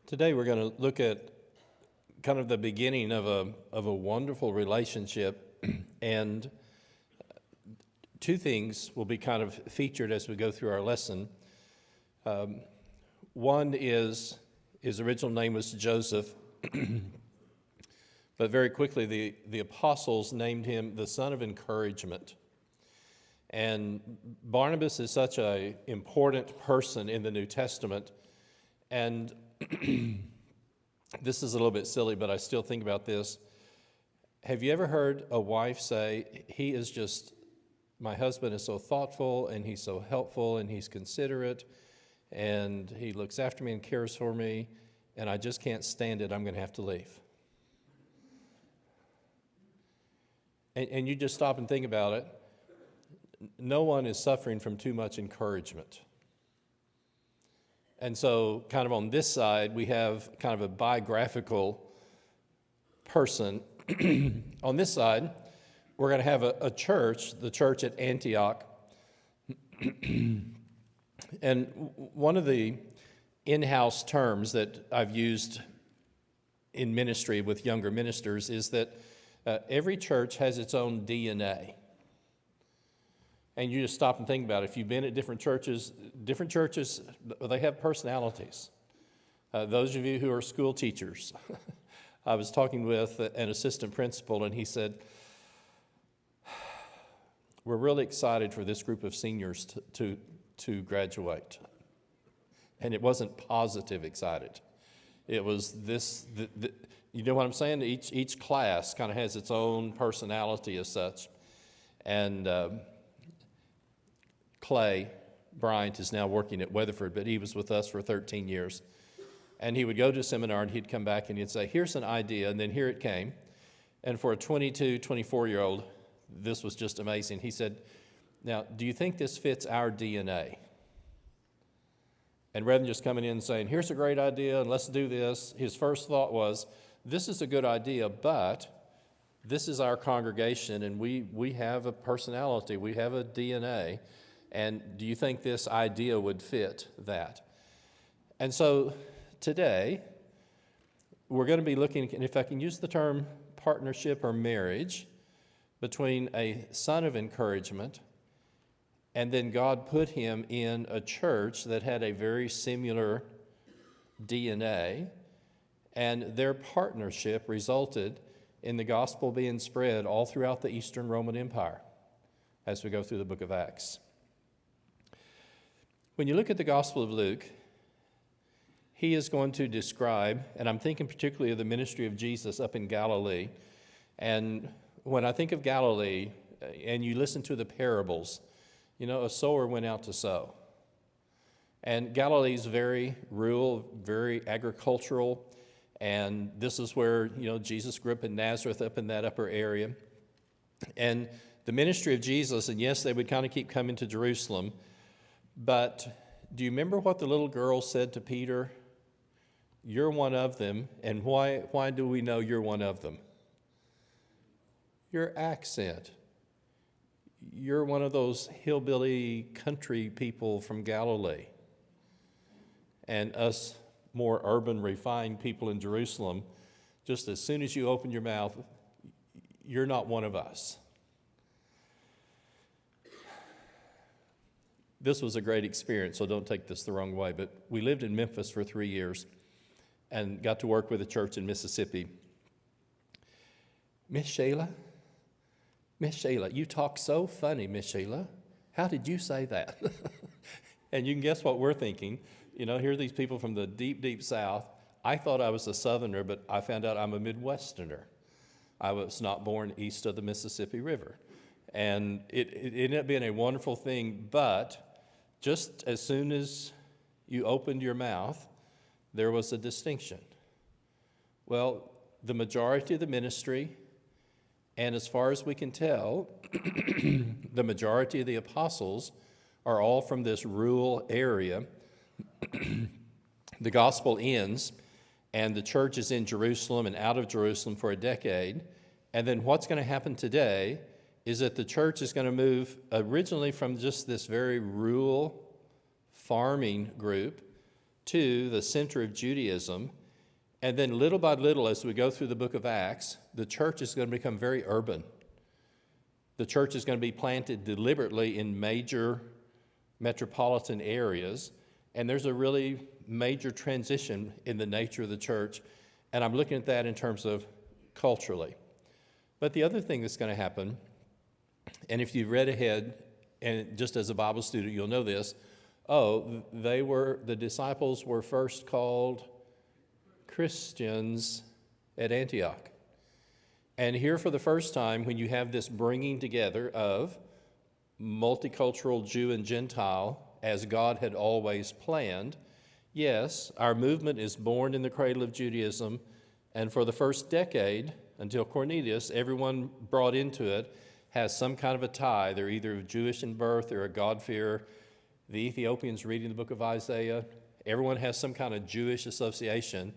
Today we're going to look at kind of the beginning of a wonderful relationship, and two things will be kind of featured as we go through our lesson. One is his original name was Joseph, but very quickly the apostles named him the son of encouragement. And Barnabas is such an important person in the New Testament, and this is a little bit silly, but I still think about this. Have you ever heard a wife say, my husband is so thoughtful, and he's so helpful, and he's considerate, and he looks after me and cares for me, and I just can't stand it, I'm going to have to leave. And you just stop and think about it. No one is suffering from too much encouragement. And so kind of on this side, we have kind of a biographical person. On this side, we're going to have a church, the church at Antioch. And one of the in-house terms that I've used in ministry with younger ministers is that every church has its own DNA. And you just stop and think about it. If you've been at different churches, they have personalities. Those of you who are school teachers, I was talking with an assistant principal, and he said, we're really excited for this group of seniors to graduate. And it wasn't positive excited. It was this, you know what I'm saying? Each class kind of has its own personality as such. And Clay Bryant is now working at Weatherford, but he was with us for 13 years. And he would go to a seminar, and he'd come back, and he'd say, here's an idea, and then here it came. And for a 22, 24-year-old, this was just amazing. He said, now, do you think this fits our DNA? And rather than just coming in and saying, here's a great idea, and let's do this, his first thought was, this is a good idea, but this is our congregation, and we have a personality, we have a DNA, and do you think this idea would fit that? And so today, we're going to be looking, and if I can use the term partnership or marriage, between a son of encouragement, and then God put him in a church that had a very similar DNA, and their partnership resulted in the gospel being spread all throughout the Eastern Roman Empire as we go through the book of Acts. When you look at the Gospel of Luke, he is going to describe, and I'm thinking particularly of the ministry of Jesus up in Galilee, and when I think of Galilee, and you listen to the parables, you know, a sower went out to sow. And Galilee is very rural, very agricultural, and this is where, you know, Jesus grew up in Nazareth, up in that upper area. And the ministry of Jesus, and yes, they would kind of keep coming to Jerusalem, but do you remember what the little girl said to Peter? You're one of them, and why do we know you're one of them? Your accent. You're one of those hillbilly country people from Galilee. And us more urban, refined people in Jerusalem, just as soon as you open your mouth, you're not one of us. This was a great experience, so don't take this the wrong way, but we lived in Memphis for 3 years and got to work with a church in Mississippi. Miss Sheila, you talk so funny, Miss Sheila. How did you say that? And you can guess what we're thinking. You know, here are these people from the deep, deep South. I thought I was a Southerner, but I found out I'm a Midwesterner. I was not born east of the Mississippi River. And it ended up being a wonderful thing, but just as soon as you opened your mouth, there was a distinction. Well, the majority of the ministry, and as far as we can tell, the majority of the apostles are all from this rural area. The gospel ends, and the church is in Jerusalem and out of Jerusalem for a decade. And then what's going to happen today is that the church is going to move originally from just this very rural farming group to the center of Judaism, And then little by little, as we go through the book of Acts, the church is going to become very urban. The church is going to be planted deliberately in major metropolitan areas, and there's a really major transition in the nature of the church, and I'm looking at that in terms of culturally. But the other thing that's going to happen, and if you've read ahead, and just as a Bible student, you'll know this, the disciples were first called Christians at Antioch. And here for the first time, when you have this bringing together of multicultural Jew and Gentile, as God had always planned, yes, our movement is born in the cradle of Judaism, and for the first decade, until Cornelius, everyone brought into it has some kind of a tie. They're either Jewish in birth or a God-fearer. The Ethiopians reading the book of Isaiah, everyone has some kind of Jewish association,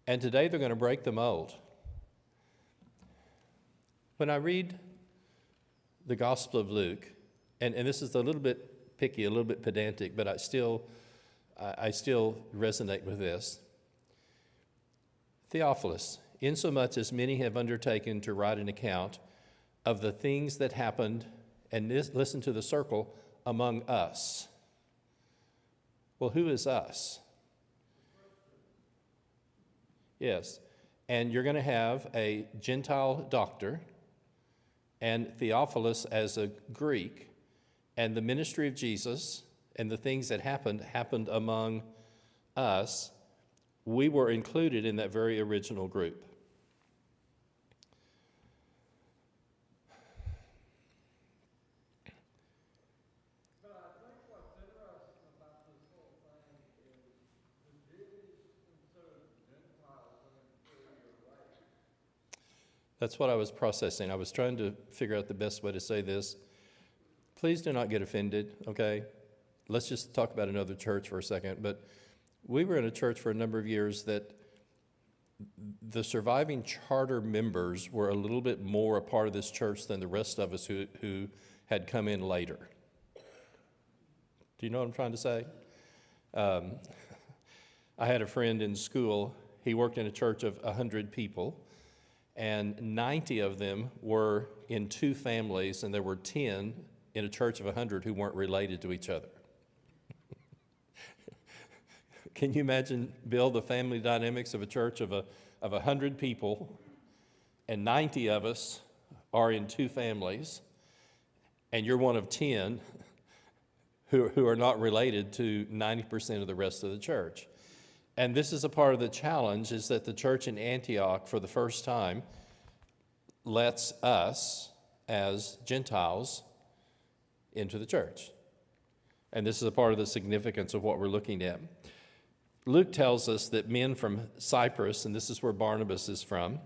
and today they're going to break the mold. When I read the Gospel of Luke, and this is a little bit picky, a little bit pedantic, but I still resonate with this. Theophilus, insomuch as many have undertaken to write an account of the things that happened, and listen to the circle, among us. Well, who is us? Yes, and you're going to have a Gentile doctor, and Theophilus as a Greek, and the ministry of Jesus and the things that happened among us. We were included in that very original group. But I think what's interesting about this whole thing is the Jews considered Gentiles an inferior race. That's what I was processing. I was trying to figure out the best way to say this. Please do not get offended, okay? Let's just talk about another church for a second. But we were in a church for a number of years that the surviving charter members were a little bit more a part of this church than the rest of us who had come in later. Do you know what I'm trying to say? I had a friend in school. He worked in a church of 100 people, and 90 of them were in two families, and there were 10 in a church of 100 who weren't related to each other. Can you imagine, Bill, the family dynamics of a church of 100 people, and 90 of us are in two families, and you're one of 10 who are not related to 90% of the rest of the church. And this is a part of the challenge, is that the church in Antioch, for the first time, lets us, as Gentiles, into the church. And this is a part of the significance of what we're looking at. Luke tells us that men from Cyprus, and this is where Barnabas is from,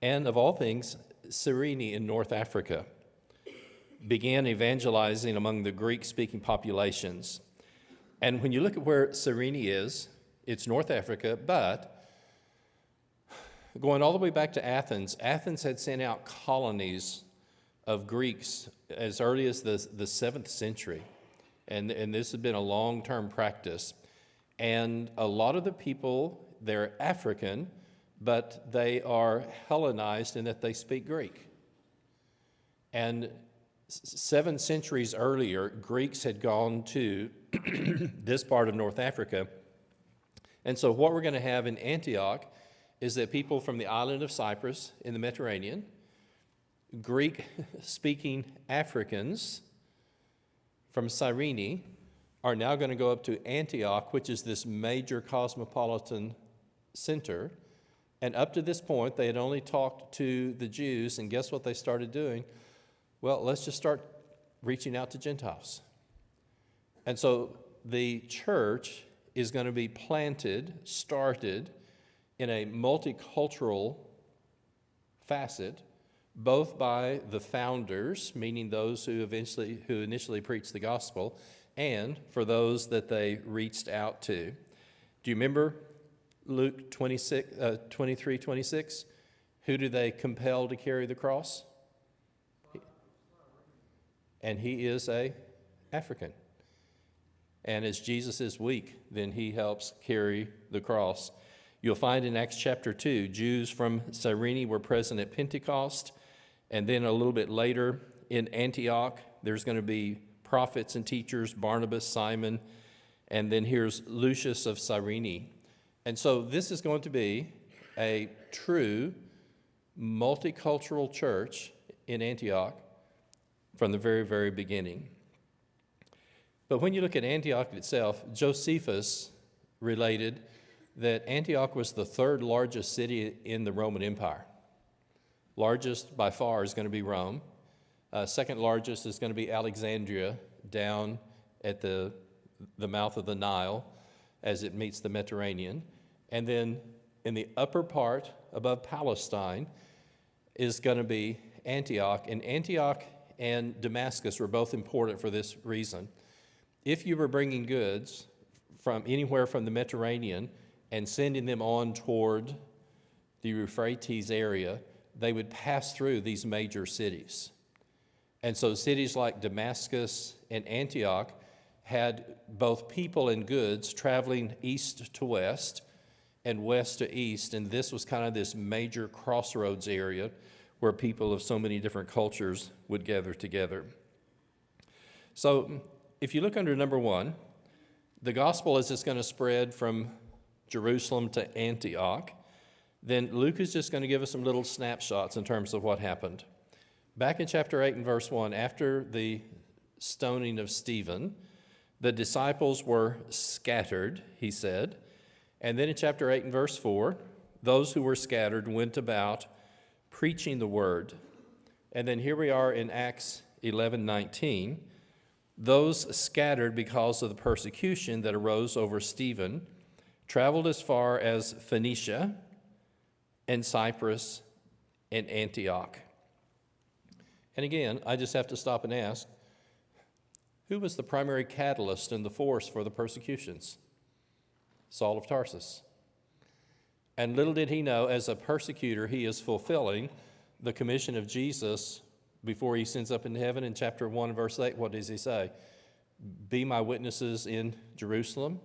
and of all things, Cyrene in North Africa, began evangelizing among the Greek-speaking populations. And when you look at where Cyrene is, it's North Africa, but going all the way back to Athens, Athens had sent out colonies of Greeks as early as the 7th century. And this had been a long-term practice. And a lot of the people, they're African, but they are Hellenized in that they speak Greek. And 7 centuries earlier, Greeks had gone to this part of North Africa. And so what we're going to have in Antioch is that people from the island of Cyprus in the Mediterranean, Greek-speaking Africans from Cyrene, are now going to go up to Antioch, which is this major cosmopolitan center. And up to this point, they had only talked to the Jews, and guess what they started doing? Well, let's just start reaching out to Gentiles. And so the church is going to be started in a multicultural facet, both by the founders, meaning those who initially preached the gospel, and for those that they reached out to. Do you remember Luke 23:26? Who do they compel to carry the cross? And he is an African. And as Jesus is weak, then he helps carry the cross. You'll find in Acts chapter 2, Jews from Cyrene were present at Pentecost, and then a little bit later in Antioch, there's going to be prophets and teachers, Barnabas, Simon, and then here's Lucius of Cyrene. And so this is going to be a true multicultural church in Antioch from the very, very beginning. But when you look at Antioch itself, Josephus related that Antioch was the third largest city in the Roman Empire. Largest by far is going to be Rome. Second largest is going to be Alexandria, down at the mouth of the Nile as it meets the Mediterranean. And then in the upper part above Palestine is going to be Antioch. And Antioch and Damascus were both important for this reason. If you were bringing goods from anywhere from the Mediterranean and sending them on toward the Euphrates area, they would pass through these major cities. And so cities like Damascus and Antioch had both people and goods traveling east to west and west to east, and this was kind of this major crossroads area where people of so many different cultures would gather together. So if you look under number 1, the gospel is just going to spread from Jerusalem to Antioch. Then Luke is just going to give us some little snapshots in terms of what happened. Back in chapter 8 and verse 1, after the stoning of Stephen, the disciples were scattered, he said. And then in chapter 8 and verse 4, those who were scattered went about preaching the word. And then here we are in Acts 11:19. Those scattered because of the persecution that arose over Stephen traveled as far as Phoenicia and Cyprus and Antioch. And again, I just have to stop and ask, who was the primary catalyst and the force for the persecutions? Saul of Tarsus. And little did he know, as a persecutor, he is fulfilling the commission of Jesus before he sends up into heaven. In chapter 1, verse 8, what does he say? Be my witnesses in Jerusalem,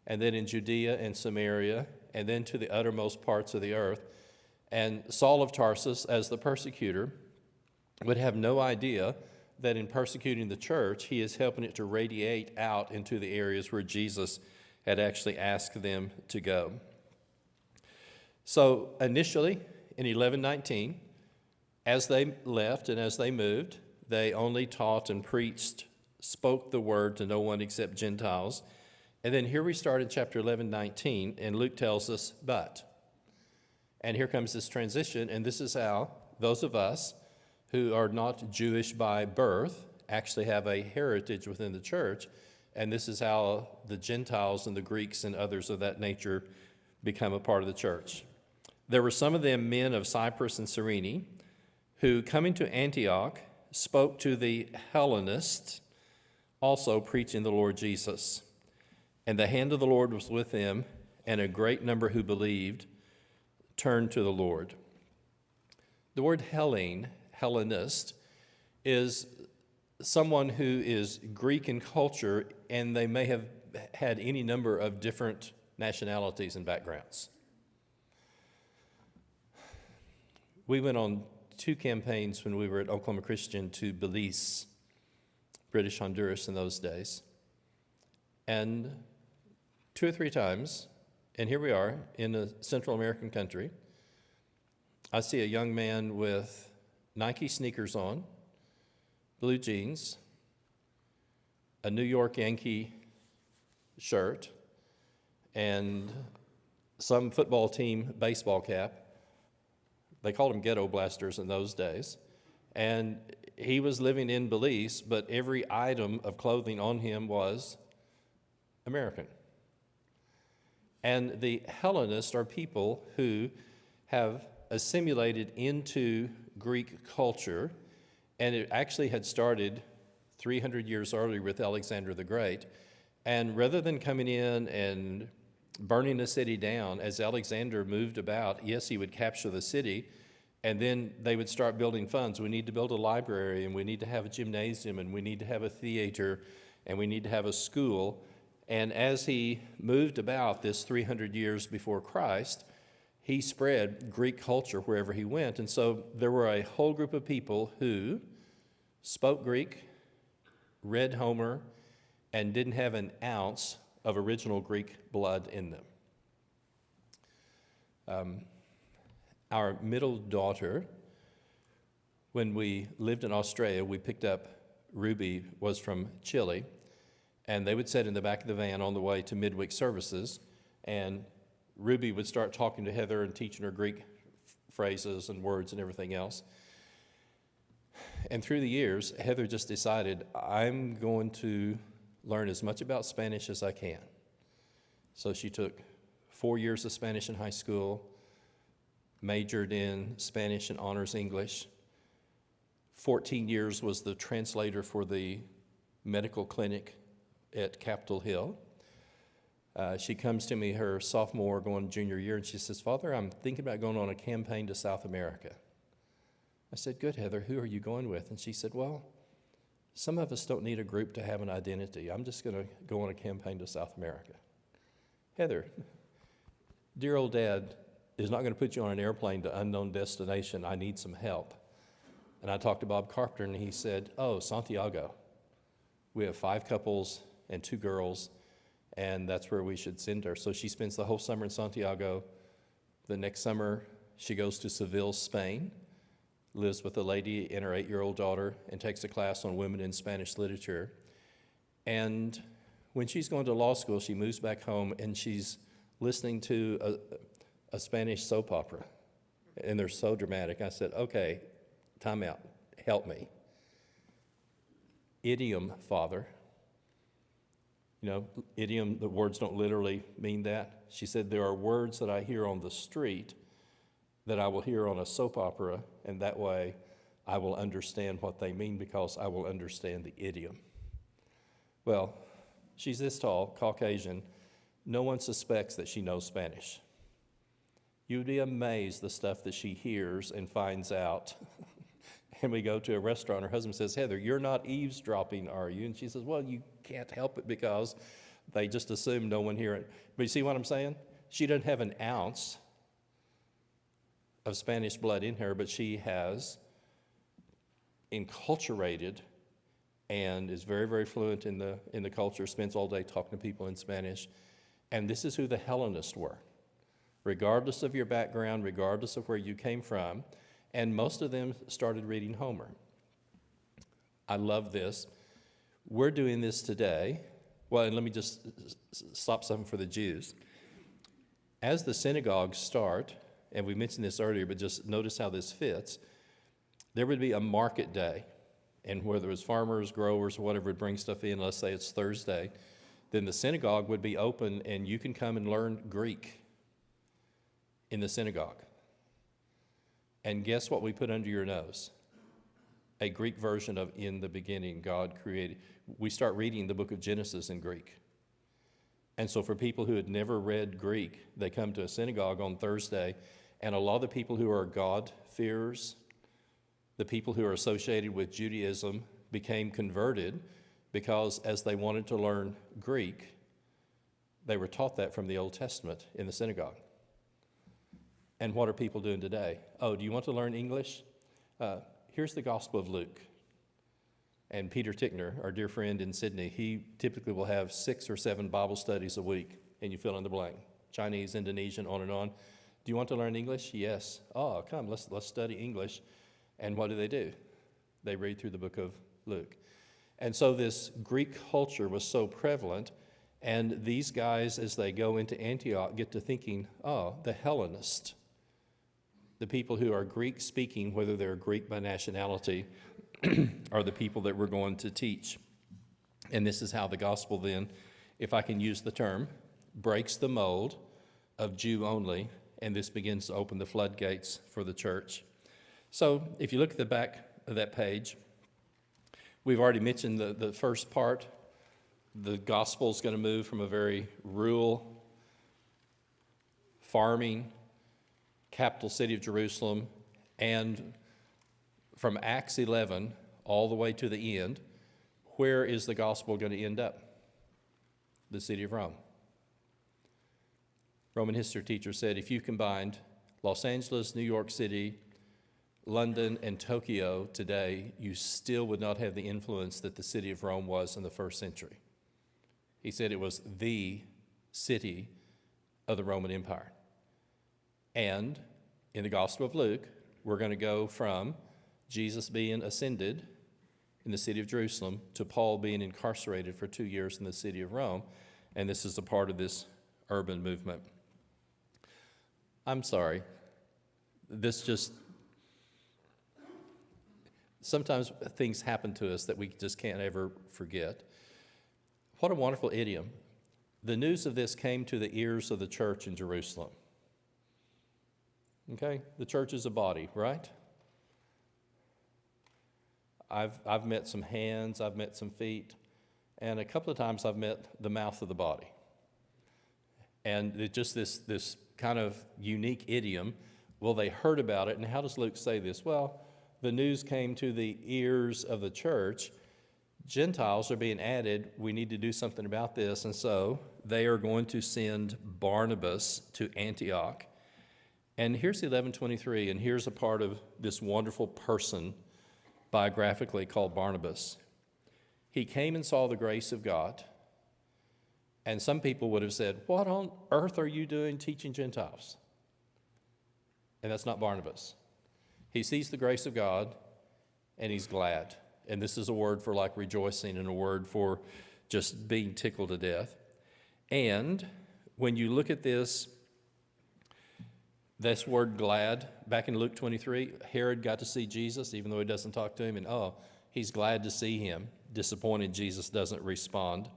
and then in Judea and Samaria, and then to the uttermost parts of the earth. And Saul of Tarsus, as the persecutor, would have no idea that in persecuting the church, he is helping it to radiate out into the areas where Jesus had actually asked them to go. So initially, in 11:19, as they left and as they moved, they only taught and preached, spoke the word to no one except Gentiles. And then here we start in chapter 11:19, and Luke tells us, but. And here comes this transition, and this is how those of us who are not Jewish by birth actually have a heritage within the church, and this is how the Gentiles and the Greeks and others of that nature become a part of the church. There were some of them men of Cyprus and Cyrene who, coming to Antioch, spoke to the Hellenists, also preaching the Lord Jesus. And the hand of the Lord was with them, and a great number who believed turned to the Lord. The word Hellenist, is someone who is Greek in culture, and they may have had any number of different nationalities and backgrounds. We went on 2 campaigns when we were at Oklahoma Christian to Belize, British Honduras in those days. And 2 or 3 times, and here we are in a Central American country, I see a young man with Nike sneakers on, blue jeans, a New York Yankee shirt, and some football team baseball cap. They called them ghetto blasters in those days. And he was living in Belize, but every item of clothing on him was American. And the Hellenists are people who have assimilated into Greek culture, and it actually had started 300 years earlier with Alexander the Great. And rather than coming in and burning the city down, as Alexander moved about, yes, he would capture the city, and then they would start building funds. We need to build a library, and we need to have a gymnasium, and we need to have a theater, and we need to have a school. And as he moved about this 300 years before Christ, he spread Greek culture wherever he went. And so there were a whole group of people who spoke Greek, read Homer, and didn't have an ounce of original Greek blood in them. Our middle daughter, when we lived in Australia, we picked up Ruby, was from Chile, and they would sit in the back of the van on the way to midweek services, and Ruby would start talking to Heather and teaching her Greek phrases and words and everything else. And through the years, Heather just decided, I'm going to learn as much about Spanish as I can. So she took 4 years of Spanish in high school, majored in Spanish and honors English. 14 years was the translator for the medical clinic at Capitol Hill. She comes to me her sophomore going junior year, and she says, Father, I'm thinking about going on a campaign to South America. I said, good, Heather, who are you going with? And she said, well, some of us don't need a group to have an identity. I'm just going to go on a campaign to South America. Heather, dear old dad is not going to put you on an airplane to unknown destination. I need some help. And I talked to Bob Carpenter, and he said, oh, Santiago. We have 5 couples and 2 girls, and that's where we should send her. So she spends the whole summer in Santiago. The next summer, she goes to Seville, Spain, lives with a lady and her 8-year-old daughter, and takes a class on women in Spanish literature. And when she's going to law school, she moves back home, and she's listening to a Spanish soap opera, and they're so dramatic. I said, okay, time out, help me. Idiom, Father. You know, idiom, the words don't literally mean that. She said, there are words that I hear on the street that I will hear on a soap opera, and that way I will understand what they mean because I will understand the idiom. Well, she's this tall, Caucasian. No one suspects that she knows Spanish. You would be amazed the stuff that she hears and finds out. And we go to a restaurant, her husband says, Heather, you're not eavesdropping, are you? And she says, well, you can't help it because they just assume no one hear it. But you see what I'm saying? She doesn't have an ounce of Spanish blood in her, but she has enculturated and is very, very fluent in the culture, spends all day talking to people in Spanish. And this is who the Hellenists were. Regardless of your background, regardless of where you came from, and most of them started reading Homer. I love this. We're doing this today. Well, and let me just stop something for the Jews. As the synagogues start, and we mentioned this earlier, but just notice how this fits, there would be a market day, and whether it was farmers, growers, whatever would bring stuff in, let's say it's Thursday, then the synagogue would be open, and you can come and learn Greek in the synagogue. And guess what we put under your nose? A Greek version of in the beginning, God created. We start reading the book of Genesis in Greek. And so for people who had never read Greek, they come to a synagogue on Thursday, and a lot of the people who are God-fearers, the people who are associated with Judaism, became converted because as they wanted to learn Greek, they were taught that from the Old Testament in the synagogue. And what are people doing today? Oh, do you want to learn English? Here's the Gospel of Luke. And Peter Tickner, our dear friend in Sydney, he typically will have 6 or 7 Bible studies a week, and you fill in the blank. Chinese, Indonesian, on and on. Do you want to learn English? Yes. Oh, come, let's study English. And what do? They read through the book of Luke. And so this Greek culture was so prevalent, and these guys, as they go into Antioch, get to thinking, oh, the Hellenists, the people who are Greek-speaking, whether they're Greek by nationality, are the people that we're going to teach. And this is how the gospel then, if I can use the term, breaks the mold of Jew only, and this begins to open the floodgates for the church. So if you look at the back of that page, we've already mentioned the first part. The gospel is going to move from a very rural, farming, capital city of Jerusalem, and from Acts 11 all the way to the end, where is the gospel going to end up? the city of Rome. Roman history teacher said, if you combined Los Angeles, New York City, London, and Tokyo today, you still would not have the influence that the city of Rome was in the first century. He said it was the city of the Roman Empire. And in the Gospel of Luke, we're going to go from Jesus being ascended in the city of Jerusalem to Paul being incarcerated for 2 years in the city of Rome. And this is a part of this urban movement. I'm sorry. Sometimes things happen to us that we just can't ever forget. What a wonderful idiom. The news of this came to the ears of the church in Jerusalem. Okay? The church is a body, right? I've met some hands, I've met some feet, and a couple of times I've met the mouth of the body. And it's just this kind of unique idiom. Well, they heard about it, and how does Luke say this? Well, the news came to the ears of the church. Gentiles are being added. We need to do something about this. And so they are going to send Barnabas to Antioch. And here's 11:23, and here's a part of this wonderful person biographically called Barnabas. He came and saw the grace of God. And some people would have said, what on earth are you doing teaching Gentiles? And that's not Barnabas. He sees the grace of God, and he's glad. And this is a word for like rejoicing and a word for just being tickled to death. And when you look at this word glad, back in Luke 23, Herod got to see Jesus, even though he doesn't talk to him, and he's glad to see him. Disappointed Jesus doesn't respond.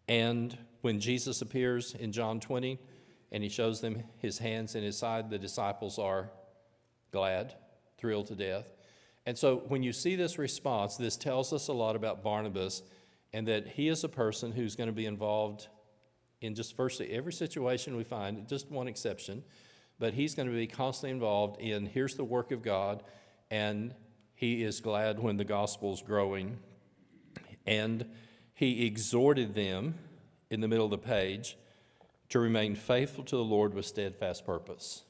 And when Jesus appears in John 20, and he shows them his hands and his side, the disciples are glad, thrilled to death. And so when you see this response, this tells us a lot about Barnabas, and that he is a person who's going to be involved in just virtually every situation we find, just one exception, but he's going to be constantly involved in here's the work of God, and he is glad when the gospel's growing. And he exhorted them in the middle of the page to remain faithful to the Lord with steadfast purpose.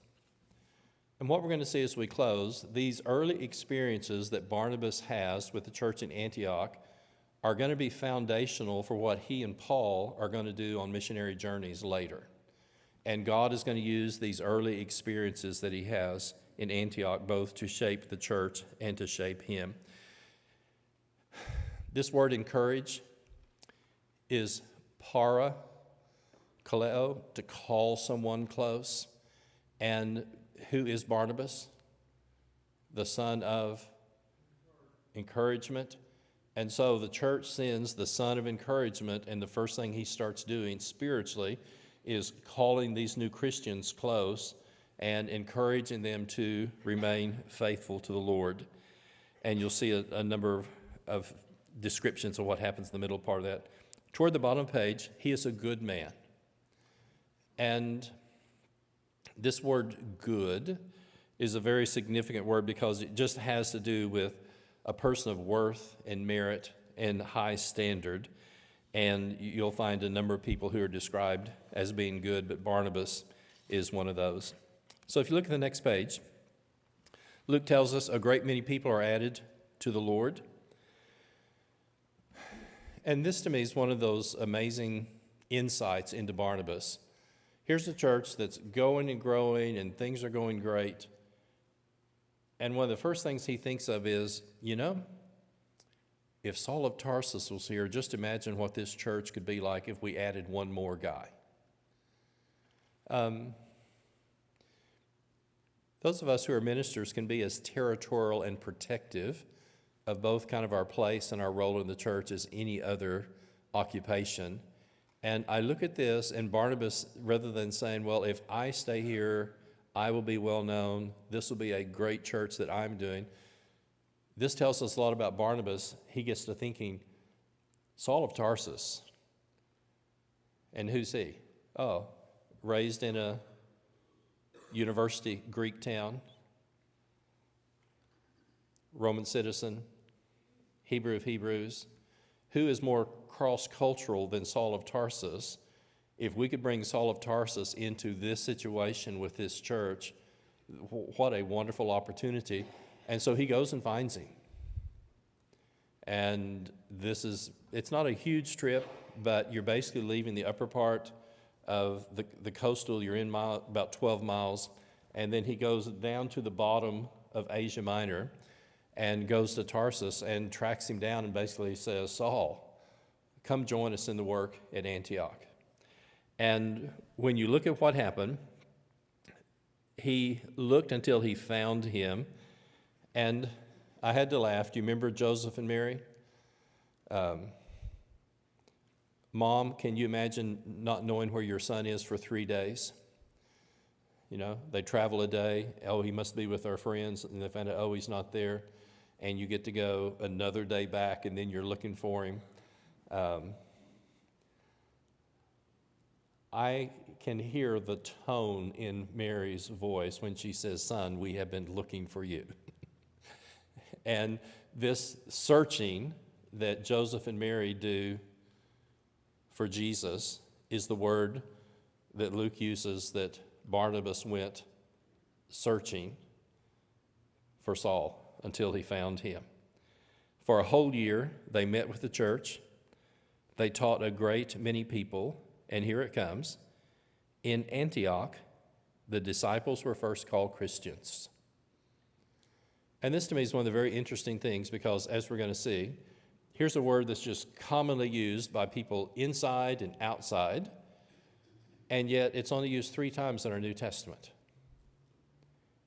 And what we're going to see as we close, these early experiences that Barnabas has with the church in Antioch are going to be foundational for what he and Paul are going to do on missionary journeys later. And God is going to use these early experiences that he has in Antioch both to shape the church and to shape him. This word encourage is para, kaleo, to call someone close. And who is Barnabas? The son of encouragement. And so the church sends the son of encouragement, and the first thing he starts doing spiritually is calling these new Christians close and encouraging them to remain faithful to the Lord. And you'll see a number of descriptions of what happens in the middle part of that. Toward the bottom of the page, he is a good man. And this word good is a very significant word because it just has to do with a person of worth and merit and high standard. And you'll find a number of people who are described as being good, but Barnabas is one of those. So if you look at the next page, Luke tells us a great many people are added to the Lord. And this to me is one of those amazing insights into Barnabas. Here's a church that's going and growing and things are going great. And one of the first things he thinks of is, if Saul of Tarsus was here, just imagine what this church could be like if we added one more guy. Those of us who are ministers can be as territorial and protective of both kind of our place and our role in the church as any other occupation. And I look at this, and Barnabas, rather than saying, well, if I stay here, I will be well known, this will be a great church that I'm doing. This tells us a lot about Barnabas. He gets to thinking, Saul of Tarsus. And who's he? Oh, raised in a university Greek town, Roman citizen, Hebrew of Hebrews. who is more cross-cultural than Saul of Tarsus? If we could bring Saul of Tarsus into this situation with this church, what a wonderful opportunity. And so he goes and finds him. And it's not a huge trip, but you're basically leaving the upper part of the coastal. You're in about 12 miles. And then he goes down to the bottom of Asia Minor and goes to Tarsus and tracks him down and basically says, Saul, come join us in the work at Antioch. And when you look at what happened, he looked until he found him. And I had to laugh. Do you remember Joseph and Mary? Mom, can you imagine not knowing where your son is for 3 days? You know, they travel a day. Oh, he must be with our friends. And they find out, oh, he's not there. And you get to go another day back, and then you're looking for him. I can hear the tone in Mary's voice when she says, son, we have been looking for you. And this searching that Joseph and Mary do for Jesus is the word that Luke uses, that Barnabas went searching for Saul until he found him. For a whole year, they met with the church. They taught a great many people, and here it comes. In Antioch, the disciples were first called Christians. And this to me is one of the very interesting things, because as we're going to see, here's a word that's just commonly used by people inside and outside, and yet it's only used 3 times in our New Testament.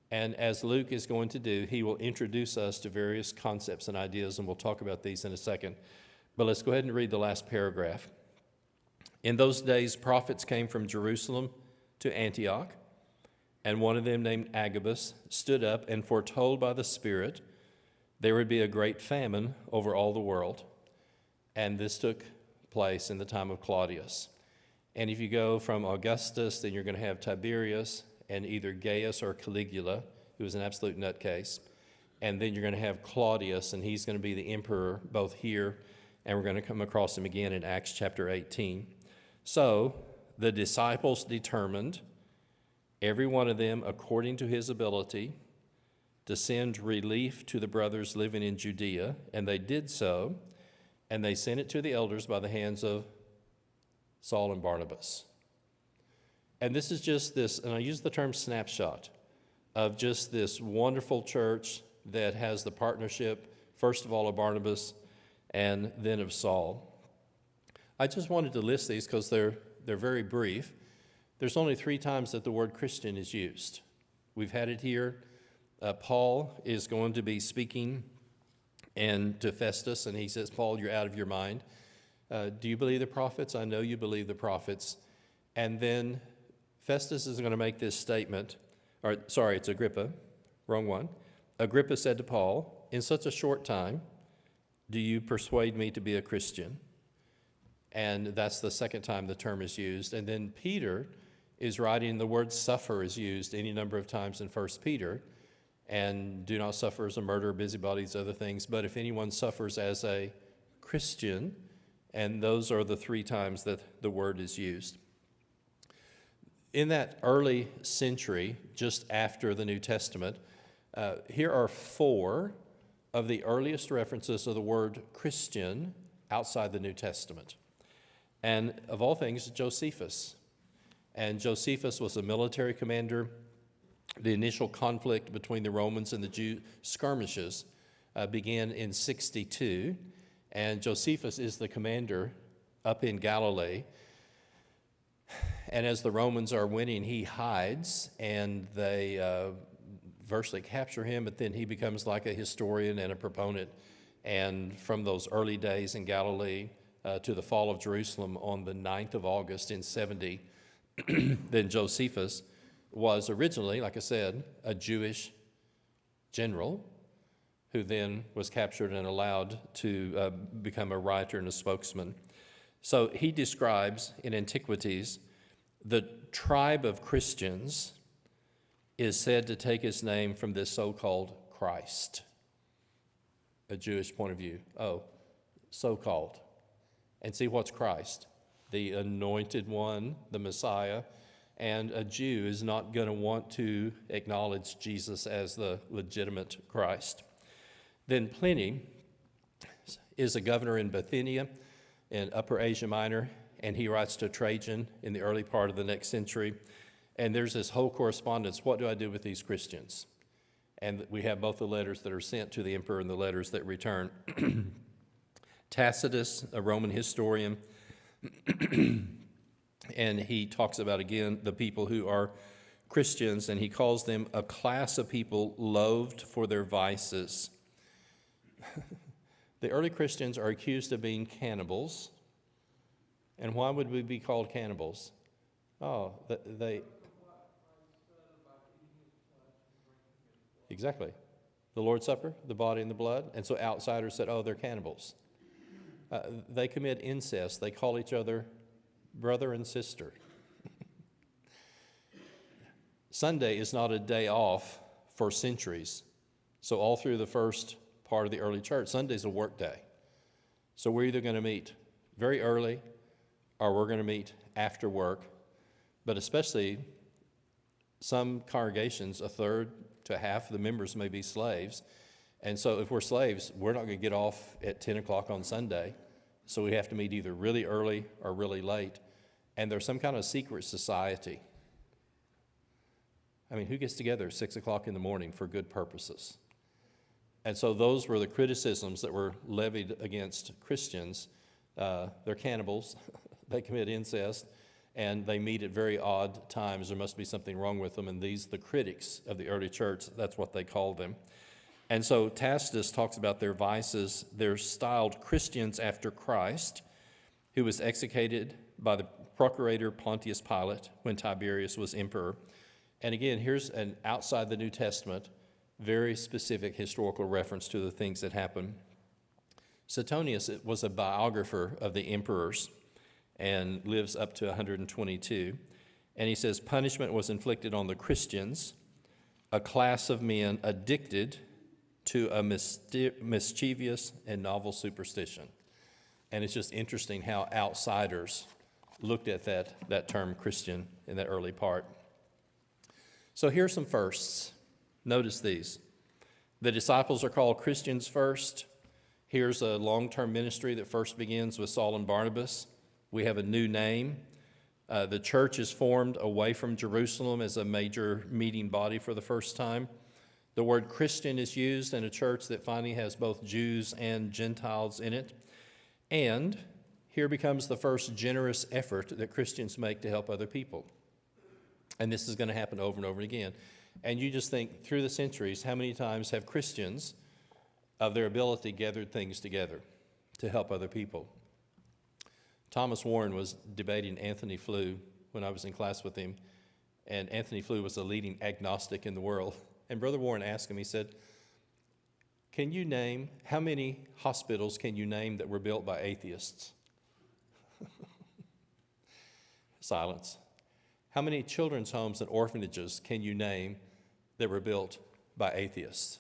And as Luke is going to do, he will introduce us to various concepts and ideas, and we'll talk about these in a second. But let's go ahead and read the last paragraph. In those days, prophets came from Jerusalem to Antioch, and one of them, named Agabus, stood up and foretold by the Spirit there would be a great famine over all the world. And this took place in the time of Claudius. And if you go from Augustus, then you're going to have Tiberius and either Gaius or Caligula, who was an absolute nutcase. And then you're going to have Claudius, and he's going to be the emperor both here, and we're going to come across him again in Acts chapter 18. So the disciples determined, every one of them according to his ability, to send relief to the brothers living in Judea, and they did so, and they sent it to the elders by the hands of Saul and Barnabas. And this is just this, and I use the term snapshot, of just this wonderful church that has the partnership, first of all, of Barnabas and then of Saul. I just wanted to list these because they're very brief. There's only 3 times that the word Christian is used. We've had it here. Paul is going to be speaking to Festus, and he says, Paul, you're out of your mind. Do you believe the prophets? I know you believe the prophets. And then Festus is going to make this statement, it's Agrippa, wrong one. Agrippa said to Paul, in such a short time, do you persuade me to be a Christian? And that's the second time the term is used. And then Peter is writing, the word suffer is used any number of times in 1 Peter. And do not suffer as a murderer, busybodies, other things. But if anyone suffers as a Christian, and those are the 3 times that the word is used. In that early century, just after the New Testament, here are 4 of the earliest references of the word Christian outside the New Testament. And of all things, Josephus. And Josephus was a military commander. The initial conflict between the Romans and the Jew skirmishes began in 62, and Josephus is the commander up in Galilee. And as the Romans are winning, he hides, and they virtually capture him, but then he becomes like a historian and a proponent. And from those early days in Galilee to the fall of Jerusalem on the 9th of August in 70, then Josephus was originally, like I said, a Jewish general who then was captured and allowed to become a writer and a spokesman. So he describes in Antiquities, the tribe of Christians is said to take its name from this so-called Christ, a Jewish point of view. Oh, so-called. and see what's Christ, the anointed one, the Messiah. And a Jew is not going to want to acknowledge Jesus as the legitimate Christ. Then Pliny is a governor in Bithynia in Upper Asia Minor, and he writes to Trajan in the early part of the next century. And there's this whole correspondence. What do I do with these Christians? And we have both the letters that are sent to the emperor and the letters that return. Tacitus, a Roman historian, and he talks about, again, the people who are Christians, and he calls them a class of people loathed for their vices. The early Christians are accused of being cannibals. And why would we be called cannibals? Oh, exactly. The Lord's Supper, the body and the blood. And so outsiders said, oh, they're cannibals. They commit incest. They call each other brother and sister. Sunday is not a day off for centuries. So all through the first part of the early church, Sunday's a work day. So we're either going to meet very early or we're going to meet after work. But especially some congregations, a third to half of the members may be slaves. And so if we're slaves, we're not going to get off at 10 o'clock on Sunday. So we have to meet either really early or really late. And there's some kind of secret society. I mean, who gets together at 6 o'clock in the morning for good purposes? And so those were the criticisms that were levied against Christians. They're cannibals, they commit incest, and they meet at very odd times. There must be something wrong with them. And these, the critics of the early church, that's what they called them. And so Tacitus talks about their vices. They're styled Christians after Christ, who was executed by the procurator Pontius Pilate when Tiberius was emperor. And again, here's an outside the New Testament, very specific historical reference to the things that happened. Suetonius was a biographer of the emperors and lives up to 122. And he says, punishment was inflicted on the Christians, a class of men addicted to a mischievous and novel superstition. And it's just interesting how outsiders looked at that term Christian in that early part. So here's some firsts. Notice these. The disciples are called Christians first. Here's a long-term ministry that first begins with Saul and Barnabas. We have a new name. The church is formed away from Jerusalem as a major meeting body for the first time. The word Christian is used in a church that finally has both Jews and Gentiles in it. And here becomes the first generous effort that Christians make to help other people. And this is going to happen over and over again. And you just think, through the centuries, how many times have Christians, of their ability, gathered things together to help other people? Thomas Warren was debating Anthony Flew when I was in class with him. And Anthony Flew was a leading agnostic in the world. And Brother Warren asked him, he said, can you name, how many hospitals can you name that were built by atheists? Silence. How many children's homes and orphanages can you name that were built by atheists?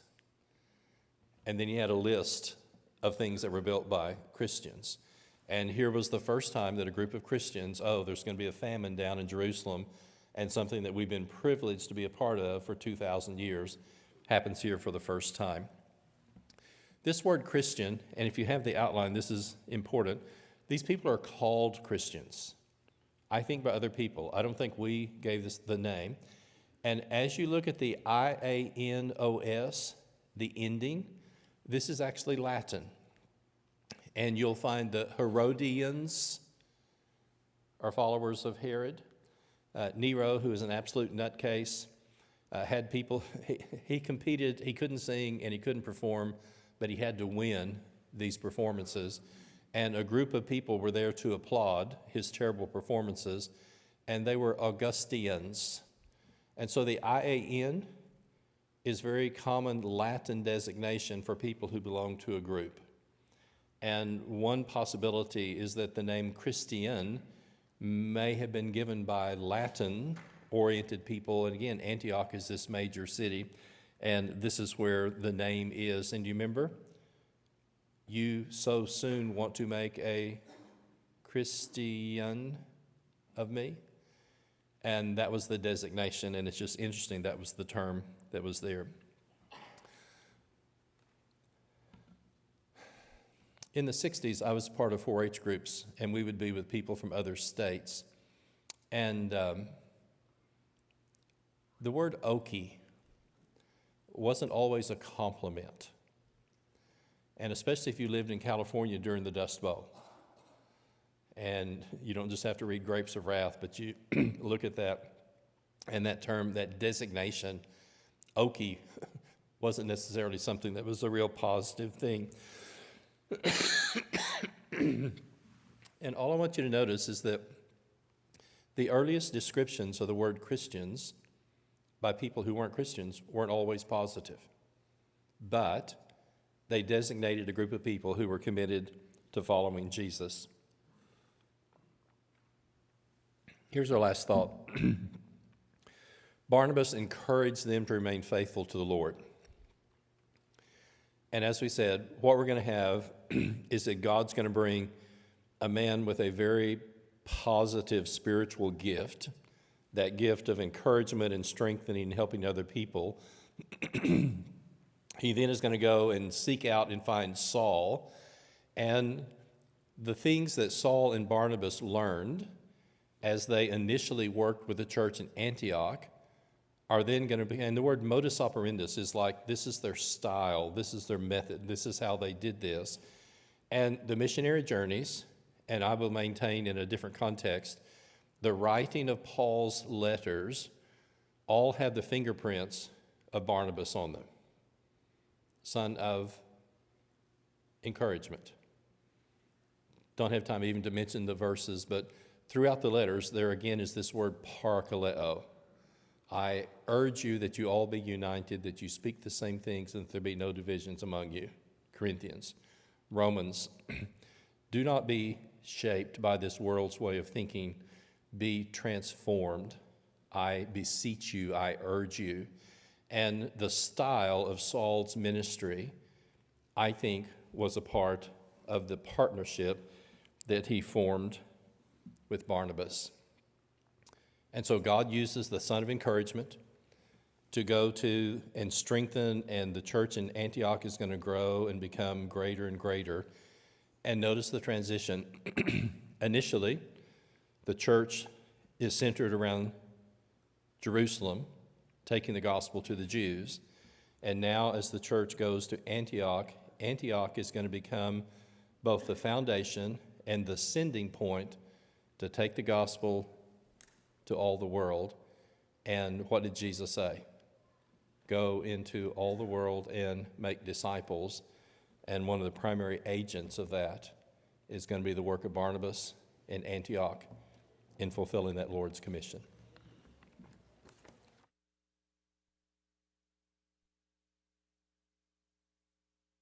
And then he had a list of things that were built by Christians. And here was the first time that a group of Christians, there's going to be a famine down in Jerusalem, and something that we've been privileged to be a part of for 2,000 years happens here for the first time. This word Christian, and if you have the outline, this is important. These people are called Christians, I think, by other people. I don't think we gave this the name. And as you look at the IANOS, the ending, this is actually Latin. And you'll find the Herodians are followers of Herod. Nero, who is an absolute nutcase, had people, he competed, he couldn't sing and he couldn't perform, but he had to win these performances. And a group of people were there to applaud his terrible performances, and they were Augustinians. And so the IAN is very common Latin designation for people who belong to a group. And one possibility is that the name Christian may have been given by Latin-oriented people. And again, Antioch is this major city, and this is where the name is. And do you remember? You so soon want to make a Christian of me. And that was the designation, and it's just interesting that was the term that was there. In the 60s, I was part of 4-H groups, and we would be with people from other states. And the word okie wasn't always a compliment. And especially if you lived in California during the Dust Bowl. And you don't just have to read Grapes of Wrath, but you look at that, and that term, that designation, okie, wasn't necessarily something that was a real positive thing. And all I want you to notice is that the earliest descriptions of the word Christians by people who weren't Christians weren't always positive. But they designated a group of people who were committed to following Jesus. Here's our last thought. Barnabas encouraged them to remain faithful to the Lord. And as we said, what we're going to have is that God's going to bring a man with a very positive spiritual gift, that gift of encouragement and strengthening and helping other people. He then is going to go and seek out and find Saul. And the things that Saul and Barnabas learned as they initially worked with the church in Antioch are then going to be, and the word modus operandus is like, this is their style, this is their method, this is how they did this. And the missionary journeys, and I will maintain in a different context, the writing of Paul's letters all have the fingerprints of Barnabas on them. Son of encouragement. Don't have time even to mention the verses, but throughout the letters, there again is this word parakaleo. I urge you that you all be united, that you speak the same things, and that there be no divisions among you. Corinthians. Romans. Do not be shaped by this world's way of thinking. Be transformed. I beseech you, I urge you. And the style of Saul's ministry, I think, was a part of the partnership that he formed with Barnabas. And so God uses the son of encouragement to go to and strengthen, and the church in Antioch is going to grow and become greater and greater. And notice the transition. Initially, the church is centered around Jerusalem, taking the gospel to the Jews. And now as the church goes to Antioch, Antioch is going to become both the foundation and the sending point to take the gospel to all the world. And what did Jesus say? Go into all the world and make disciples. And one of the primary agents of that is going to be the work of Barnabas in Antioch in fulfilling that Lord's commission.